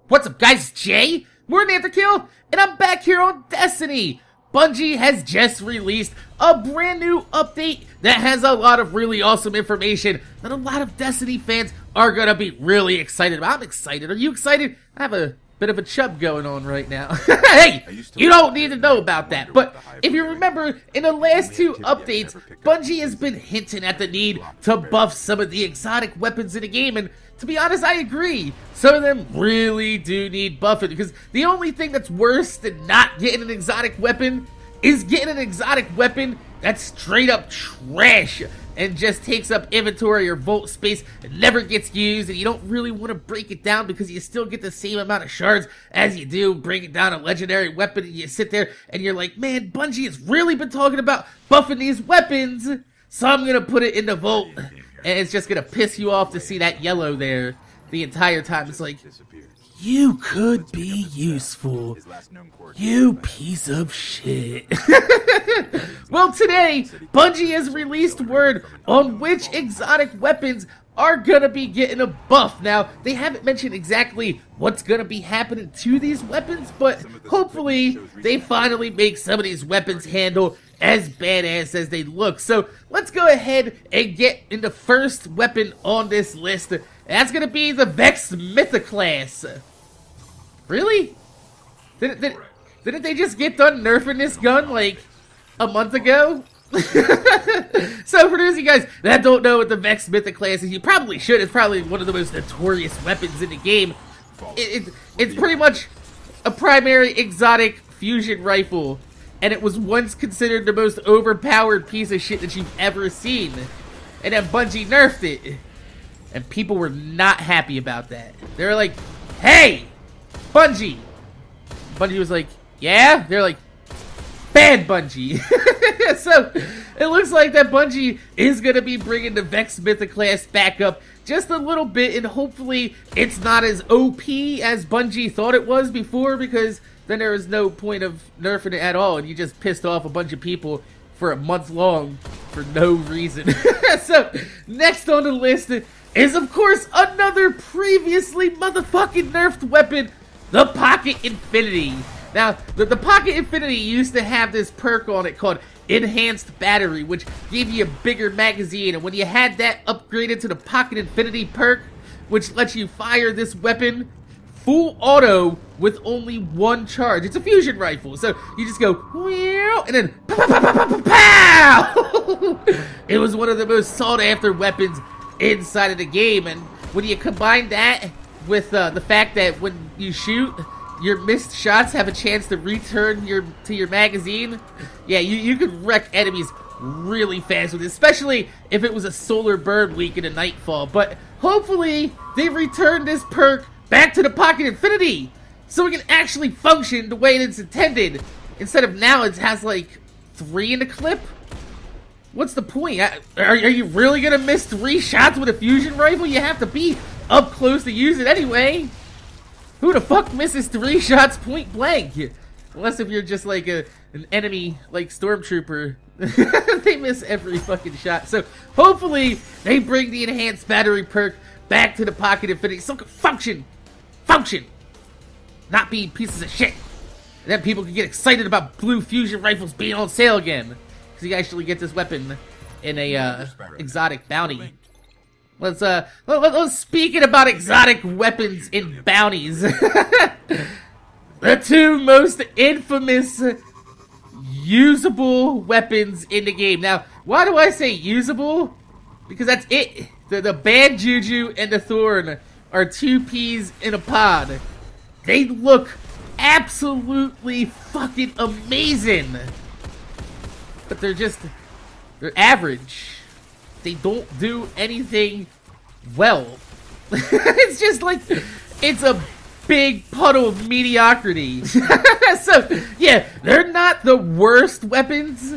What's up, guys? It's Jay, MorninAfterKill, and I'm back here on Destiny. Bungie has just released a brand new update that has a lot of really awesome information that a lot of Destiny fans are gonna be really excited about. I'm excited. Are you excited? I have a bit of a chub going on right now. Hey, you don't need to know about that. But if you remember, in the last two updates, Bungie has been hinting at the need to buff some of the exotic weapons in the game, and to be honest, I agree. Some of them really do need buffing, because the only thing that's worse than not getting an exotic weapon is getting an exotic weapon that's straight up trash and just takes up inventory or vault space and never gets used, and you don't really want to break it down because you still get the same amount of shards as you do breaking down a legendary weapon, and you sit there and you're like, man, Bungie has really been talking about buffing these weapons, so I'm gonna put it in the vault. And it's just gonna piss you off to see that yellow there the entire time. It's like, you could be useful, you piece of shit. Well, today, Bungie has released word on which exotic weapons are gonna be getting a buff. Now, they haven't mentioned exactly what's gonna be happening to these weapons, but hopefully they finally make some of these weapons handle as badass as they look. So let's go ahead and get in the first weapon on this list. That's gonna be the Vex Mythoclast. Really? Didn't they just get done nerfing this gun like a month ago? So for those of you guys that don't know what the Vex Mythoclast is, you probably should. It's probably one of the most notorious weapons in the game. It's pretty much a primary exotic fusion rifle, and it was once considered the most overpowered piece of shit that you've ever seen. And then Bungie nerfed it, and people were not happy about that. They were like, hey, Bungie! Bungie was like, yeah? They're like, ban Bungie. So it looks like that Bungie is going to be bringing the Vex Mythoclast back up just a little bit, and hopefully it's not as OP as Bungie thought it was before, because then there was no point of nerfing it at all, and you just pissed off a bunch of people for a month long for no reason. So next on the list is, of course, another previously motherfucking nerfed weapon, the Pocket Infinity. Now, the Pocket Infinity used to have this perk on it called Enhanced Battery, which gave you a bigger magazine, and when you had that upgraded to the Pocket Infinity perk, which lets you fire this weapon full auto with only one charge. It's a fusion rifle, so you just go, and then pow, pow, pow, pow, pow, pow. It was one of the most sought after weapons inside of the game, and when you combine that with the fact that when you shoot, your missed shots have a chance to return to your magazine, yeah, you could wreck enemies really fast with it, especially if it was a solar burn week in a nightfall. But hopefully they return this perk back to the Pocket Infinity so it can actually function the way it's intended, instead of now it has like 3 in the clip. What's the point? Are you really gonna miss 3 shots with a fusion rifle? You have to be up close to use it anyway. Who the fuck misses 3 shots point blank? Unless if you're just like an enemy, like Stormtrooper. They miss every fucking shot. So hopefully they bring the Enhanced Battery perk back to the Pocket Infinity so it can function. Not be pieces of shit. And then people can get excited about blue fusion rifles being on sale again, because you actually get this weapon in a exotic bounty. Let's speaking about exotic weapons in bounties. The 2 most infamous usable weapons in the game. Now, why do I say usable? Because that's it. The Bad Juju and the Thorn are 2 peas in a pod. They look absolutely fucking amazing, but they're average. They don't do anything well. It's just like, it's a big puddle of mediocrity. So yeah, they're not the worst weapons,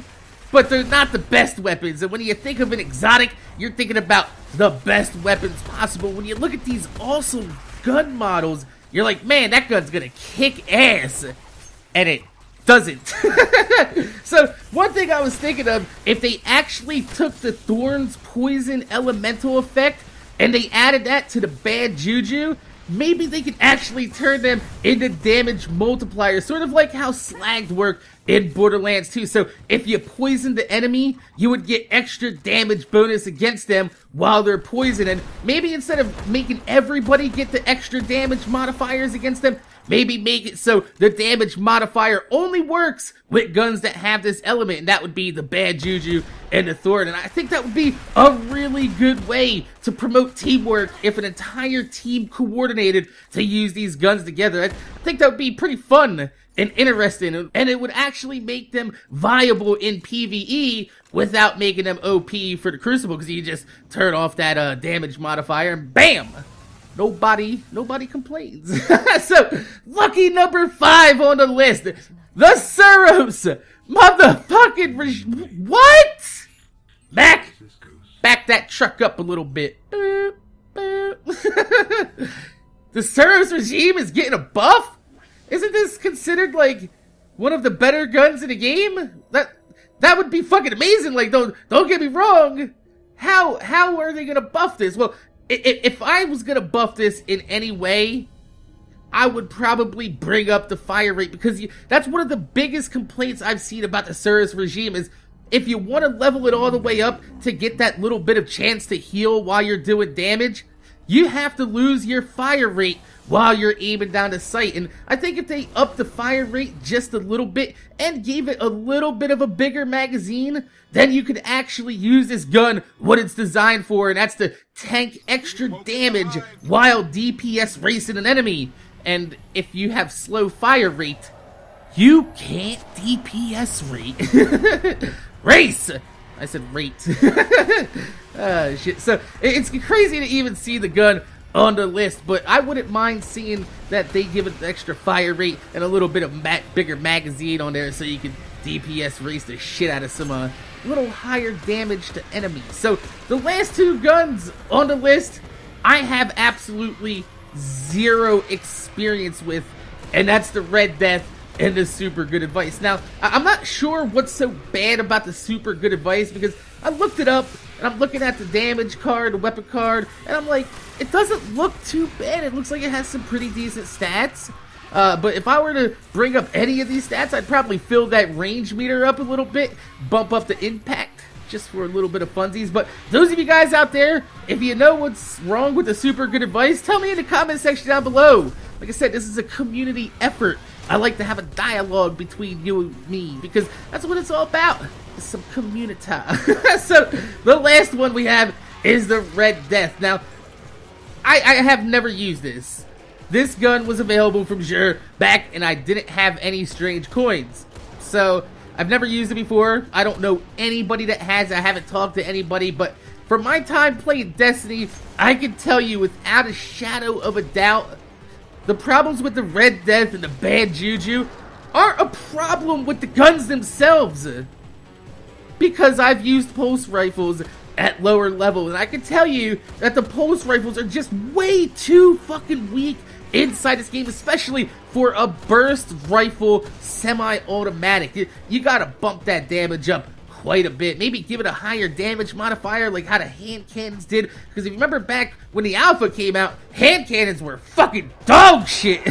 but they're not the best weapons. And when you think of an exotic, you're thinking about the best weapons possible. When you look at these awesome gun models, you're like, man, that gun's gonna kick ass. And it doesn't. So one thing I was thinking of, if they actually took the Thorn's poison elemental effect and they added that to the Bad Juju, maybe they could actually turn them into damage multipliers, sort of like how slags work in Borderlands 2. So if you poison the enemy, you would get extra damage bonus against them while they're poisoned. And maybe instead of making everybody get the extra damage modifiers against them, maybe make it so the damage modifier only works with guns that have this element, and that would be the Bad Juju and the Thorn. And I think that would be a really good way to promote teamwork if an entire team coordinated to use these guns together. I think that would be pretty fun and interesting, and it would actually make them viable in PvE without making them OP for the Crucible, because you just turn off that damage modifier and BAM! Nobody complains. So, lucky number 5 on the list. The Suros! Motherfucking what? Back that truck up a little bit. Boop, boop. The Suros regime is getting a buff? Isn't this considered, like, one of the better guns in the game? That would be fucking amazing. Like, don't get me wrong. How are they gonna buff this? Well, if I was gonna buff this in any way, I would probably bring up the fire rate, because that's one of the biggest complaints I've seen about the Suros regime is if you want to level it all the way up to get that little bit of chance to heal while you're doing damage, you have to lose your fire rate while you're aiming down the sight. And I think if they upped the fire rate just a little bit and gave it a little bit of a bigger magazine, then you could actually use this gun what it's designed for, and that's to tank extra damage while DPS racing an enemy. And if you have slow fire rate, you can't DPS rate. Race! I said rate. Shit. So, it's crazy to even see the gun on the list, but I wouldn't mind seeing that they give it the extra fire rate and a little bit of bigger magazine on there so you can DPS race the shit out of some little higher damage to enemies. So, the last 2 guns on the list, I have absolutely 0 experience with, and that's the Red Death and the Super Good Advice. Now, I'm not sure what's so bad about the Super Good Advice, because I looked it up, and I'm looking at the damage card, the weapon card, and I'm like, it doesn't look too bad. It looks like it has some pretty decent stats. But if I were to bring up any of these stats, I'd probably fill that range meter up a little bit, bump up the impact, just for a little bit of funsies. But those of you guys out there, if you know what's wrong with the Super Good Advice, tell me in the comment section down below. Like I said, this is a community effort. I like to have a dialogue between you and me, because that's what it's all about. It's some community. So, the last one we have is the Red Death. Now, I have never used this. This gun was available from Xur back, and I didn't have any strange coins. So, I've never used it before. I don't know anybody that has. I haven't talked to anybody, but from my time playing Destiny, I can tell you without a shadow of a doubt, the problems with the Red Death and the Bad Juju aren't a problem with the guns themselves. Because I've used pulse rifles at lower levels, and I can tell you that the pulse rifles are just way too fucking weak inside this game, especially for a burst rifle semi-automatic. You gotta bump that damage up quite a bit. Maybe give it a higher damage modifier like how the hand cannons did, because if you remember back when the alpha came out, hand cannons were fucking dog shit.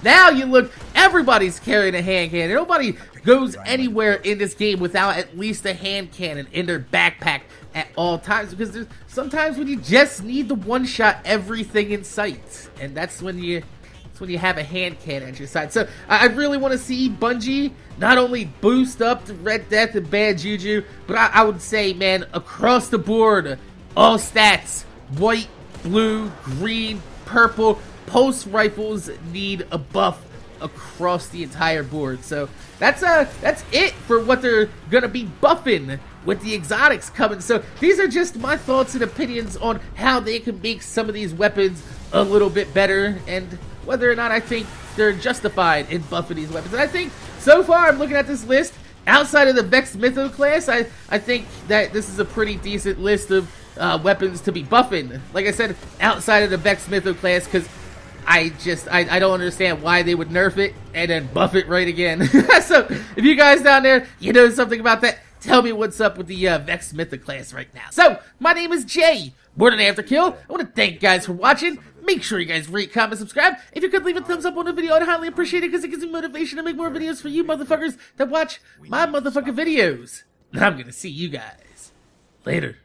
Now you look, everybody's carrying a hand cannon. Nobody goes anywhere in this game without at least a hand cannon in their backpack at all times, because there's sometimes when you just need to one-shot everything in sight, and that's when you have a hand cannon at your side. So I really want to see Bungie not only boost up the Red Death and Bad Juju, but I would say, man, across the board, all stats, white, blue, green, purple, pulse rifles need a buff across the entire board. So that's it for what they're gonna be buffing with the exotics coming. So these are just my thoughts and opinions on how they can make some of these weapons a little bit better, and whether or not I think they're justified in buffing these weapons. And I think so far, I'm looking at this list, outside of the Vex Mytho class, I think that this is a pretty decent list of weapons to be buffing. Like I said, outside of the Vex Mytho class, because I don't understand why they would nerf it and then buff it right again. So if you guys down there, you know something about that, tell me what's up with the Vex Mythic class right now. So, my name is Jay, MorninAfterKill. I want to thank you guys for watching. Make sure you guys rate, comment, subscribe. If you could leave a thumbs up on the video, I'd highly appreciate it because it gives me motivation to make more videos for you motherfuckers that watch my motherfucking videos. And I'm gonna see you guys later.